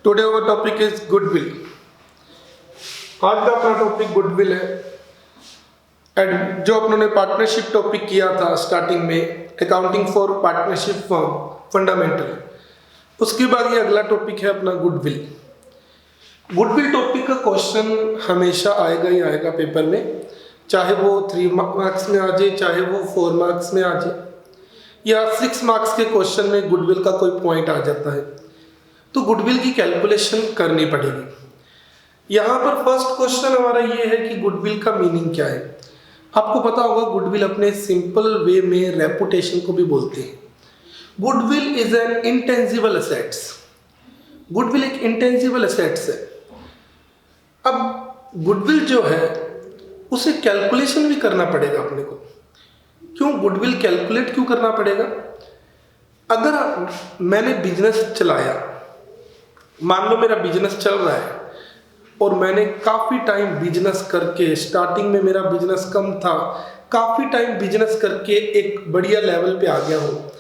Today our topic is goodwill. आज का अपना टॉपिक गुडविल है। एंड जो अपनों ने पार्टनरशिप टॉपिक किया था स्टार्टिंग में, accounting for partnership firm fundamental, उसके बाद ये अगला टॉपिक है अपना गुडविल। गुडविल टॉपिक का क्वेश्चन हमेशा आएगा ही आएगा पेपर में, चाहे वो 3 मार्क्स में आ जाए, चाहे वो 4 मार्क्स में आ जाए, या 6 मार्क्स के क्वेश्चन में गुडविल का कोई पॉइंट आ जाता है। तो गुडविल की कैलकुलेशन करनी पड़ेगी। यहाँ पर फर्स्ट क्वेश्चन हमारा ये है कि गुडविल का मीनिंग क्या है। आपको पता होगा गुडविल अपने सिंपल वे में रेपुटेशन को भी बोलते हैं। Goodwill is an intangible assets. Goodwill एक इंटेंजिबल एसेट्स है। अब गुडविल जो है उसे कैलकुलेशन भी करना पड़ेगा अपने को। क्यों गुडविल कैलकुलेट क्यों करना पड़ेगा? अगर मैंने बिजनेस चलाया, मान लो मेरा बिजनेस चल रहा है और मैंने काफ़ी टाइम बिजनेस करके, स्टार्टिंग में मेरा बिजनेस कम था, काफ़ी टाइम बिजनेस करके एक बढ़िया लेवल पे आ गया हूँ।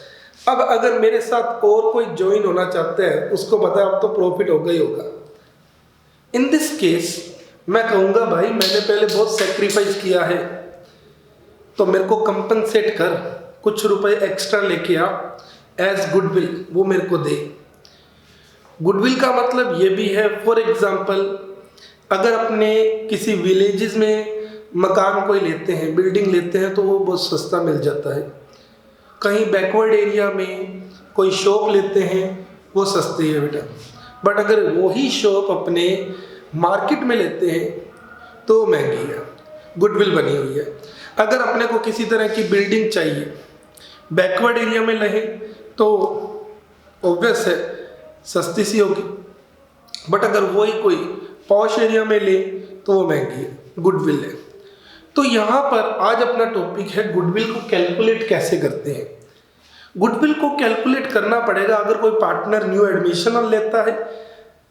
अब अगर मेरे साथ और कोई ज्वाइन होना चाहता है, उसको पता है अब तो प्रॉफिट होगा ही होगा। इन दिस केस मैं कहूँगा भाई मैंने पहले बहुत सेक्रीफाइस किया है, तो मेरे को कंपनसेट कर, कुछ रुपए एक्स्ट्रा लेके आ एज गुडविल, वो मेरे को दे। गुडविल का मतलब ये भी है, फॉर एग्जांपल अगर अपने किसी विलेजेस में मकान कोई लेते हैं, बिल्डिंग लेते हैं, तो वो बहुत सस्ता मिल जाता है। कहीं बैकवर्ड एरिया में कोई शॉप लेते हैं, वो सस्ती है बेटा। बट अगर वही शॉप अपने मार्केट में लेते हैं तो महंगी है, गुडविल बनी हुई है। अगर अपने को किसी तरह की बिल्डिंग चाहिए, बैकवर्ड एरिया में लहे तो ऑब्वियस है सस्ती सी होगी, बट अगर वही कोई पॉश एरिया में ले तो वो महंगी है, गुडविल है। तो यहाँ पर आज अपना टॉपिक है गुडविल को कैलकुलेट कैसे करते हैं। गुडविल को कैलकुलेट करना पड़ेगा अगर कोई पार्टनर न्यू एडमिशन लेता है,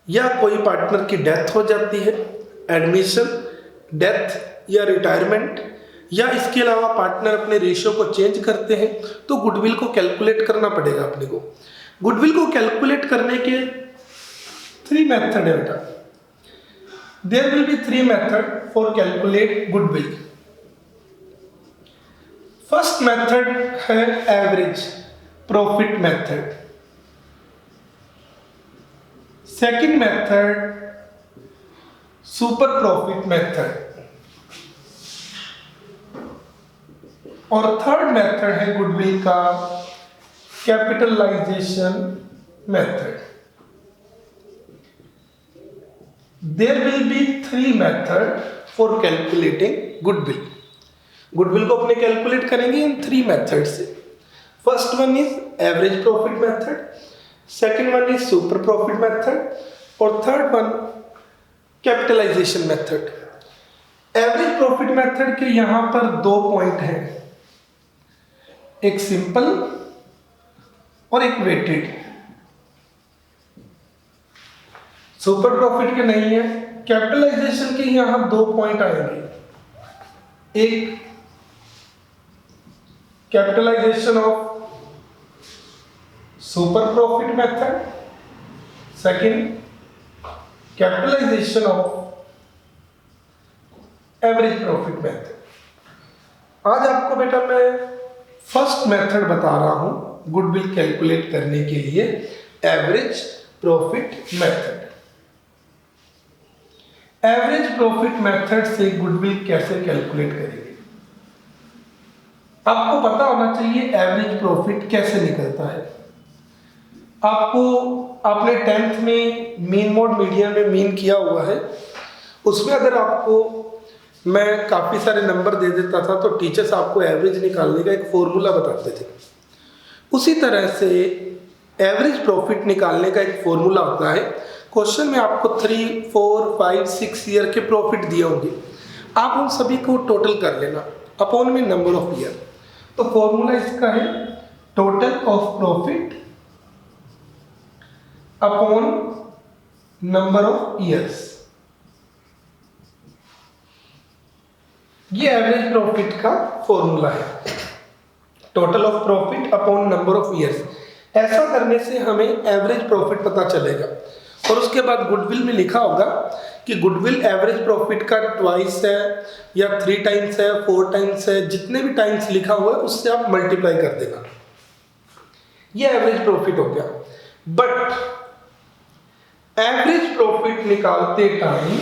या कोई पार्टनर की डेथ हो जाती है, एडमिशन, डेथ या रिटायरमेंट, या इसके अलावा पार्टनर अपने रेशियो को चेंज करते हैं, तो गुडविल को कैलकुलेट करना पड़ेगा अपने को। गुडविल को कैलकुलेट करने के 3 मेथड है बेटा। There will be 3 method for calculate goodwill. First method है average profit method. Second method super profit method, और थर्ड मेथड है गुडविल का capitalization method. There will be 3 method for calculating goodwill. Goodwill को अपने calculate करेंगे इन 3 method से। First one is average profit method, second one is super profit method, और third one capitalization method. Average profit method के यहां पर 2 point हैं, एक सिंपल और एक वेटेड। सुपर प्रॉफिट के नहीं है। कैपिटलाइजेशन के यहां 2 पॉइंट आएंगे, एक capitalization of super profit method, second capitalization of average profit method. आज आपको बेटा मैं फर्स्ट मेथड बता रहा हूं गुडविल कैलकुलेट करने के लिए, average profit method. Average profit method से गुडविल कैसे कैलकुलेट करेंगे? आपको पता होना चाहिए एवरेज प्रॉफिट कैसे निकलता है। आपने 10th में मीन मोड मीडियन में मीन किया हुआ है, उसमें अगर आपको मैं काफ़ी सारे नंबर दे देता था तो टीचर्स आपको एवरेज निकालने का एक फॉर्मूला बताते थे। उसी तरह से एवरेज प्रॉफिट निकालने का एक फॉर्मूला होता है। क्वेश्चन में आपको 3, 4, 5, 6 ईयर के प्रॉफिट दिए होंगे, आप उन सभी को टोटल कर लेना अपॉन में नंबर ऑफ ईयर। तो फॉर्मूला इसका है total of profit upon number of years. ये एवरेज प्रॉफिट का फॉर्मूला है, total of profit upon number of years. ऐसा करने से हमें एवरेज प्रॉफिट पता चलेगा। और उसके बाद गुडविल में लिखा होगा कि गुडविल एवरेज प्रॉफिट का ट्वाइस है या 3 टाइम्स है, 4 टाइम्स है, जितने भी टाइम्स लिखा हुआ है उससे आप मल्टीप्लाई कर देना। ये एवरेज प्रॉफिट हो गया। बट एवरेज प्रॉफिट निकालते टाइम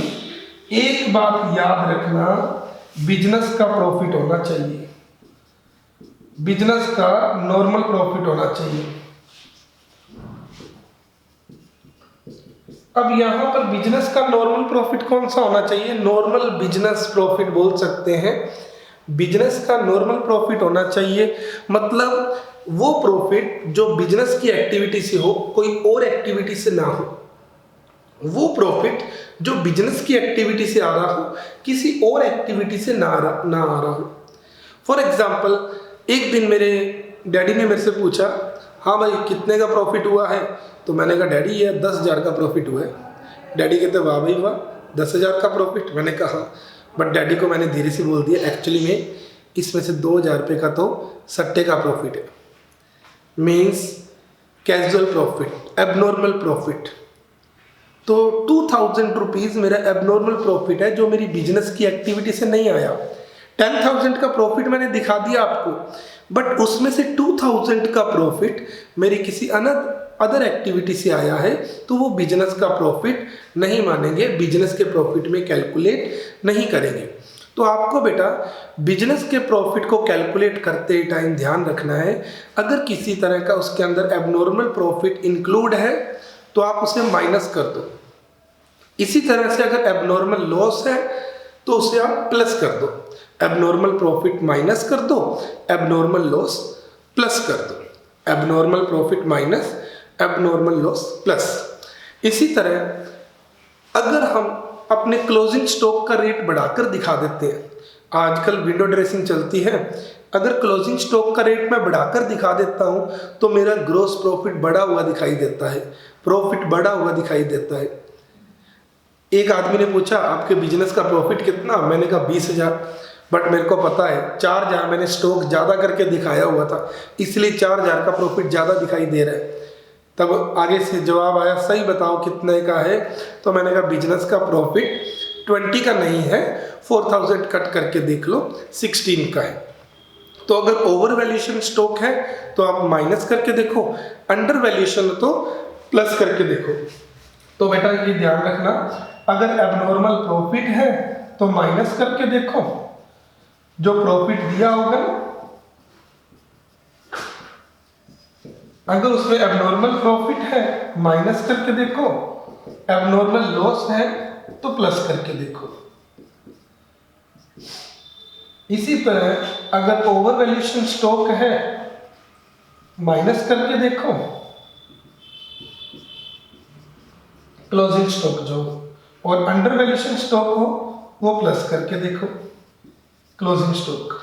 एक बात याद रखना, बिजनेस का प्रॉफिट होना चाहिए, बिजनेस का नॉर्मल प्रॉफिट होना चाहिए। अब यहां पर बिजनेस का नॉर्मल प्रॉफिट कौन सा होना चाहिए? नॉर्मल बिजनेस प्रॉफिट बोल सकते हैं। बिजनेस का नॉर्मल प्रॉफिट होना चाहिए मतलब वो प्रॉफिट जो बिजनेस की एक्टिविटी से हो, कोई और एक्टिविटी से ना हो। वो प्रॉफिट जो बिजनेस की एक्टिविटी से आ रहा हो, किसी और एक्टिविटी से ना आ रहा हो। फॉर एग्जाम्पल, एक दिन मेरे डैडी ने मेरे से पूछा, हाँ भाई कितने का प्रॉफिट हुआ है? तो मैंने कहा डैडी ये 10,000 का प्रॉफिट हुआ है। डैडी कहते वाह भाई वाह, 10,000 का प्रॉफिट? मैंने कहा, बट डैडी को मैंने धीरे से बोल दिया एक्चुअली में इसमें से 2,000 रुपये का तो सट्टे का प्रॉफिट है, means casual profit, abnormal profit. तो 2,000 रुपीज़ मेरा एबनॉर्मल प्रॉफिट है जो मेरी बिजनेस की एक्टिविटी से नहीं आया। 10,000 का प्रॉफिट मैंने दिखा दिया आपको, बट उसमें से 2,000 का प्रॉफिट मेरी किसी अदर एक्टिविटी से आया है, तो वो बिजनेस का प्रॉफिट नहीं मानेंगे, बिजनेस के प्रॉफिट में कैलकुलेट नहीं करेंगे। तो आपको बेटा बिजनेस के प्रॉफिट को कैलकुलेट करते टाइम ध्यान रखना है, अगर किसी तरह का उसके अंदर एबनॉर्मल प्रॉफिट इंक्लूड है तो आप उसे माइनस कर दो। इसी तरह से अगर एबनॉर्मल लॉस है तो उसे आप प्लस कर दो। एबनॉर्मल प्रॉफिट माइनस कर दो, एबनॉर्मल लॉस प्लस कर दो। Abnormal profit minus, abnormal loss plus. इसी तरह अगर हम अपने क्लोजिंग स्टॉक का रेट बढ़ाकर दिखा देते हैं, आजकल विंडो ड्रेसिंग चलती है, अगर क्लोजिंग स्टॉक का रेट मैं बढ़ाकर दिखा देता हूं तो मेरा ग्रॉस प्रॉफिट बढ़ा हुआ दिखाई देता है, प्रॉफिट बढ़ा हुआ दिखाई देता है। एक आदमी ने पूछा आपके बिजनेस का प्रॉफिट कितना? मैंने कहा 20,000, बट मेरे को पता है 4,000 मैंने स्टॉक ज़्यादा करके दिखाया हुआ था, इसलिए 4,000 का प्रॉफिट ज़्यादा दिखाई दे रहा है। तब आगे से जवाब आया सही बताओ कितने का है? तो मैंने कहा बिजनेस का प्रॉफिट 20 का नहीं है, 4,000 कट करके देख लो 16 का है। तो अगर ओवर वैल्यूएशन स्टॉक है तो आप माइनस करके देखो, अंडर वैल्यूएशन तो प्लस करके देखो। तो बेटा ये ध्यान रखना, अगर एबनॉर्मल प्रॉफिट है तो माइनस करके देखो, जो प्रॉफिट दिया होगा अगर उसमें एबनॉर्मल प्रॉफिट है माइनस करके देखो, एबनॉर्मल लॉस है तो प्लस करके देखो। इसी तरह अगर ओवर वैल्यूएशन स्टॉक है माइनस करके देखो, क्लोजिंग स्टॉक जो, और अंडर वैल्यूएशन स्टॉक हो वो प्लस करके देखो, क्लोजिंग स्टॉक।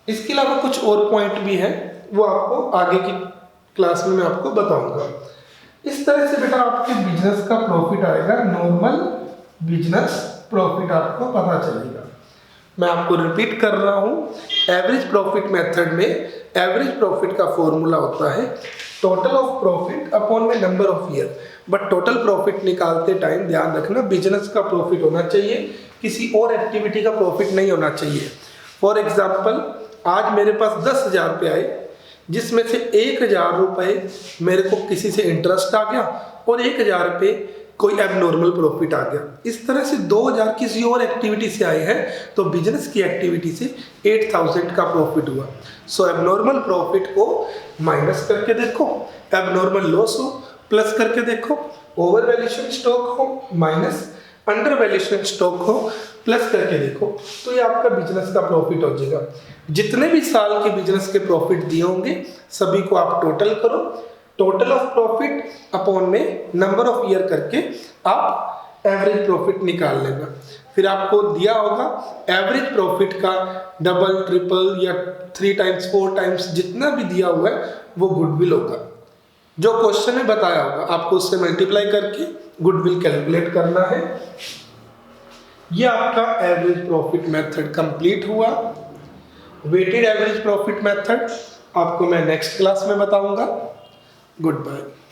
इसके अलावा कुछ और पॉइंट भी है, वो आपको आगे की क्लास में मैं आपको बताऊंगा। इस तरह से बेटा आपके बिजनेस का प्रॉफिट आएगा, नॉर्मल बिजनेस प्रॉफिट आपको पता चलेगा। मैं आपको रिपीट कर रहा हूं, एवरेज प्रॉफिट मेथड में एवरेज प्रॉफिट का फॉर्मूला होता है टोटल ऑफ प्रॉफिट अपॉन में number of year. But total profit निकालते टाइम ध्यान रखना बिजनेस का प्रॉफिट होना चाहिए, किसी और एक्टिविटी का प्रॉफिट नहीं होना चाहिए। फॉर एग्जाम्पल, आज मेरे पास 10,000 रुपये आए, जिसमें से 1,000 रुपये मेरे को किसी से इंटरेस्ट आ गया और 1,000 रुपये कोई एबनॉर्मल प्रॉफिट आ गया। इस तरह से 2,000 किसी और एक्टिविटी से आए हैं, तो बिजनेस की एक्टिविटी से 8,000 का प्रॉफिट हुआ। सो एबनॉर्मल प्रॉफिट को माइनस करके देखो, एबनॉर्मल लॉस हो प्लस करके देखो, ओवर वैल्यूएशन स्टॉक हो माइनस, अंडर वैल्यूएशन स्टॉक हो प्लस करके देखो, तो ये आपका बिजनेस का प्रॉफिट हो जाएगा। जितने भी साल के बिजनेस के प्रॉफिट दिए होंगे सभी को आप टोटल करो, टोटल ऑफ प्रॉफिट अपॉन में नंबर ऑफ ईयर करके आप एवरेज प्रॉफिट निकाल लेना। फिर आपको दिया होगा एवरेज प्रॉफिट का डबल, ट्रिपल या 3 टाइम्स 4 टाइम्स जितना भी दिया हुआ है वो गुडविल होगा। जो क्वेश्चन में बताया होगा आपको उससे मल्टीप्लाई करके गुडविल कैलकुलेट करना है। ये आपका एवरेज प्रॉफिट मेथड कंप्लीट हुआ। वेटेड एवरेज प्रॉफिट मेथड आपको मैं नेक्स्ट क्लास में बताऊंगा। Good bye.